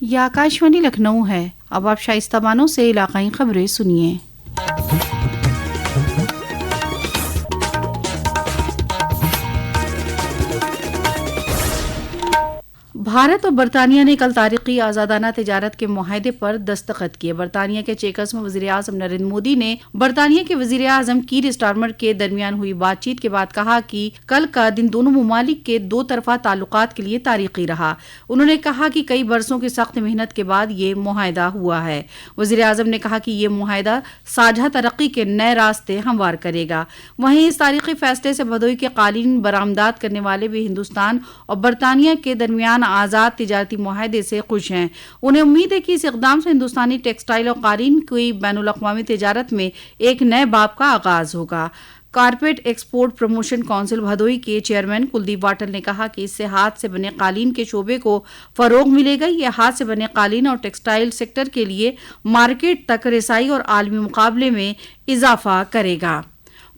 यह आकाशवाणी लखनऊ है। अब आप शाइस्ता बानो से इलाकाई खबरें सुनिए। भारत और बरतानिया ने कल तारीखी आजादाना तिजारत के मुआहदे पर दस्तखत किए। बरतानिया के चेकर्स में वजीर आजम नरेंद्र मोदी ने बरतानिया के वजीर आजम कीर स्टारमर के दरमियान हुई बातचीत के बाद कहा कि कल का दिन दोनों ममालिक के दो तरफा ताल्लुकात के लिए तारीखी रहा। उन्होंने कहा कि कई बरसों की सख्त मेहनत के बाद ये मुआहदा हुआ है। वजीर आजम ने कहा कि ये मुआहदा साझा तरक्की के नए रास्ते हमवार करेगा। वहीं इस तारीखी फैसले से भदोई के कालीन बरामदात करने वाले भी हिंदुस्तान और बरतानिया के दरमियान आजाद तिजारती मुआहदे से खुश हैं। उन्हें उम्मीद है कि इस इक़दाम से हिंदुस्तानी टेक्सटाइल और कालीन की बैनुल-अक़वामी तिजारत में एक नए बाब का आगाज होगा। Carpet export promotion council Bhadohi के चेयरमैन कुलदीप वाटल ने कहा कि इससे हाथ से बने कालीन के शोबे को फरोग मिलेगा। यह हाथ से बने कालीन और टेक्सटाइल सेक्टर के लिए मार्केट तक रसाई और आलमी मुकाबले में इजाफा करेगा।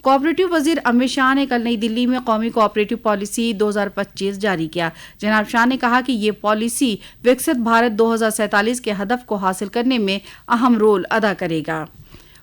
कोऑपरेटिव वजीर अमित शाह ने कल नई दिल्ली में कौमी कोऑपरेटिव पॉलिसी 2025 जारी किया। जनाब शाह ने कहा कि ये पॉलिसी विकसित भारत 2047 के हदफ को हासिल करने में अहम रोल अदा करेगा।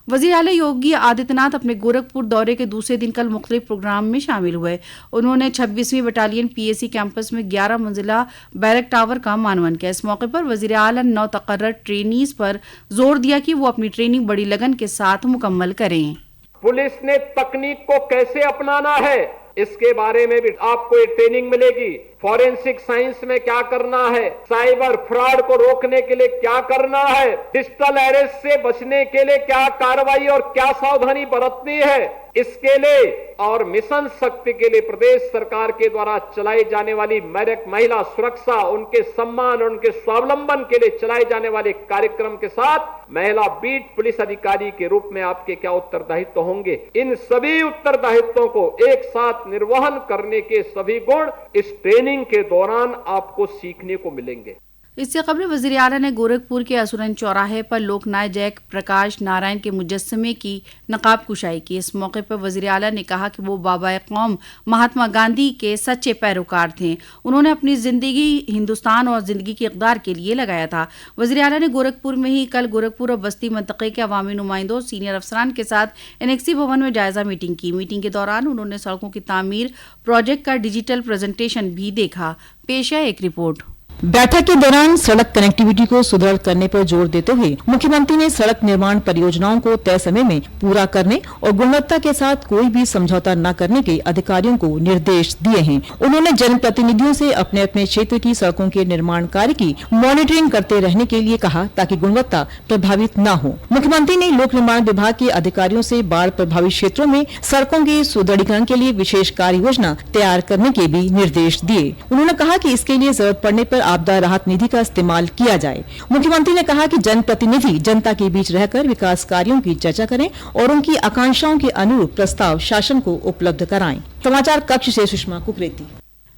वज़ीर आला योगी आदित्यनाथ अपने गोरखपुर दौरे के दूसरे दिन कल मुख्तलिफ प्रोग्राम में शामिल हुए। उन्होंने 26वीं बटालियन PAC कैंपस में 11 मंजिला बैरक टावर का मानवन किया। इस मौके पर वज़ीर आला नौ तकर्रर ट्रेनीज पर जोर दिया कि वो अपनी ट्रेनिंग बड़ी लगन के साथ मुकम्मल करें। पुलिस ने तकनीक को कैसे अपनाना है इसके बारे में भी आपको ये ट्रेनिंग मिलेगी। फॉरेंसिक साइंस में क्या करना है, साइबर फ्रॉड को रोकने के लिए क्या करना है, डिजिटल अरेस्ट से बचने के लिए क्या कार्रवाई और क्या सावधानी बरतनी है, इसके लिए और मिशन शक्ति के लिए प्रदेश सरकार के द्वारा चलाई जाने वाली मेरठ महिला सुरक्षा, उनके सम्मान और उनके स्वावलंबन के लिए चलाए जाने वाले कार्यक्रम के साथ महिला बीट पुलिस अधिकारी के रूप में आपके क्या उत्तरदायित्व होंगे, इन सभी उत्तरदायित्वों को एक साथ निर्वहन करने के सभी गुण इस ट्रेनिंग के दौरान आपको सीखने को मिलेंगे। इससे कबल वज़ीर आला ने गोरखपुर के असुरन चौराहे पर लोकनायक जय प्रकाश नारायण के मुजस्समे की नकाब कुशाई की। इस मौके पर वज़ीर आला ने कहा कि वो बाबा कौम महात्मा गांधी के सच्चे पैरोकार थे। उन्होंने अपनी जिंदगी हिंदुस्तान और जिंदगी के इक़दार के लिए लगाया था। वज़ीर आला ने गोरखपुर में ही कल गोरखपुर और बस्ती मंतक़े के अवामी नुमाइंदों और सीनियर अफसरान के साथ NXC भवन में जायजा मीटिंग की। मीटिंग के दौरान उन्होंने सड़कों की तामीर प्रोजेक्ट का डिजिटल प्रेजेंटेशन भी देखा। पेश है एक रिपोर्ट। बैठक के दौरान सड़क कनेक्टिविटी को सुदृढ़ करने पर जोर देते हुए मुख्यमंत्री ने सड़क निर्माण परियोजनाओं को तय समय में पूरा करने और गुणवत्ता के साथ कोई भी समझौता न करने के अधिकारियों को निर्देश दिए हैं। उन्होंने जनप्रतिनिधियों से अपने अपने क्षेत्र की सड़कों के निर्माण कार्य की मॉनिटरिंग करते रहने के लिए कहा ताकि गुणवत्ता प्रभावित न हो। मुख्यमंत्री ने लोक निर्माण विभाग के अधिकारियों से बाढ़ प्रभावित क्षेत्रों में सड़कों के सुदृढ़ीकरण के लिए विशेष कार्य योजना तैयार करने के भी निर्देश दिए। उन्होंने कहा कि इसके लिए जरूरत पड़ने पर आपदा राहत निधि का इस्तेमाल किया जाए। मुख्यमंत्री ने कहा कि जनप्रतिनिधि जनता के बीच रहकर विकास कार्यों की चर्चा करें और उनकी आकांक्षाओं के अनुरूप प्रस्ताव शासन को उपलब्ध कराएं। समाचार कक्ष से सुषमा कुकरेती।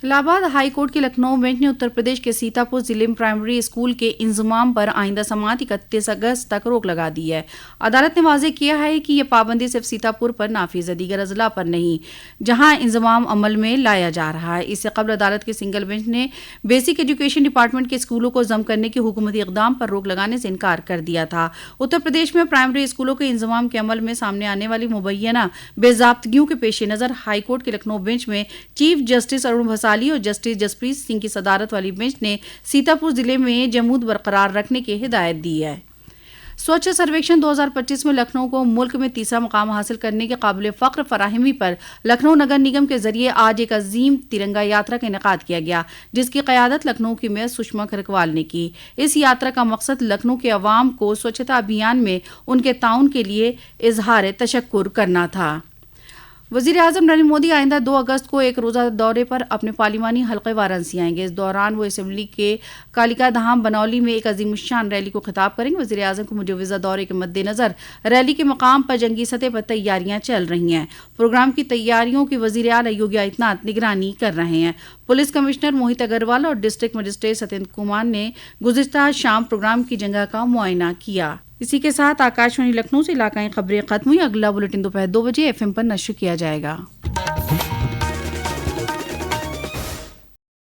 इलाहाबाद हाई कोर्ट के लखनऊ बेंच ने उत्तर प्रदेश के सीतापुर जिले में प्राइमरी स्कूल के इंजमाम पर आइंदा समात 31 अगस्त तक रोक लगा दी है। अदालत ने वाज़ेह किया है कि यह पाबंदी सिर्फ सीतापुर पर नाफिज है, दीगर अजला पर नहीं, जहां इंजमाम अमल में लाया जा रहा है। इससे कबल अदालत के सिंगल बेंच ने बेसिक एजुकेशन डिपार्टमेंट के स्कूलों को जम करने के हुकूमती इक़दाम पर रोक लगाने से इनकार कर दिया था। उत्तर प्रदेश में प्राइमरी स्कूलों के इंजमाम के अमल में सामने आने वाली मुबैना बेज़ाब्तगियों के पेश नज़र हाईकोर्ट के लखनऊ बेंच में चीफ जस्टिस अरुण भसाली और जस्टिस जसप्रीत सिंह की सदारत वाली बेंच ने सीतापुर जिले में जमूद बरकरार रखने की हिदायत दी है। स्वच्छ सर्वेक्षण 2025 में लखनऊ को मुल्क में तीसरा मुकाम हासिल करने के काबिल फ़ख्र फराहमी पर लखनऊ नगर निगम के जरिए आज एक अजीम तिरंगा यात्रा का इनेकाद किया गया, जिसकी क़यादत लखनऊ की मेयर सुषमा खरकवाल ने की। इस यात्रा का मकसद लखनऊ के अवाम को स्वच्छता अभियान में उनके ताउन के लिए इजहार तशक्कुर करना था। वज़ीर आज़म नरेंद्र मोदी आइंदा 2 अगस्त को एक रोज़ा दौरे पर अपने पार्लिमानी हल्के वाराणसी आएंगे। इस दौरान वो असेंबली के कालिका धाम बनौली में एक अजीमुश्शान रैली को खिताब करेंगे। वज़ीर आज़म को मुजव्वज़ा दौरे के मद्देनज़र रैली के मकाम पर जंगी सतह पर तैयारियां चल रही हैं। प्रोग्राम की तैयारियों की वज़ीर आला योगी आदित्यनाथ निगरानी कर रहे हैं। पुलिस कमिश्नर मोहित अग्रवाल और डिस्ट्रिक्ट मजिस्ट्रेट सत्येंद्र कुमार ने गुज़िश्ता शाम प्रोग्राम की जगह का मुआयना किया। इसी के साथ आकाशवाणी लखनऊ से इलाकाई खबरें खत्म हुई। अगला बुलेटिन दोपहर 2 बजे FM पर नश्र किया जाएगा।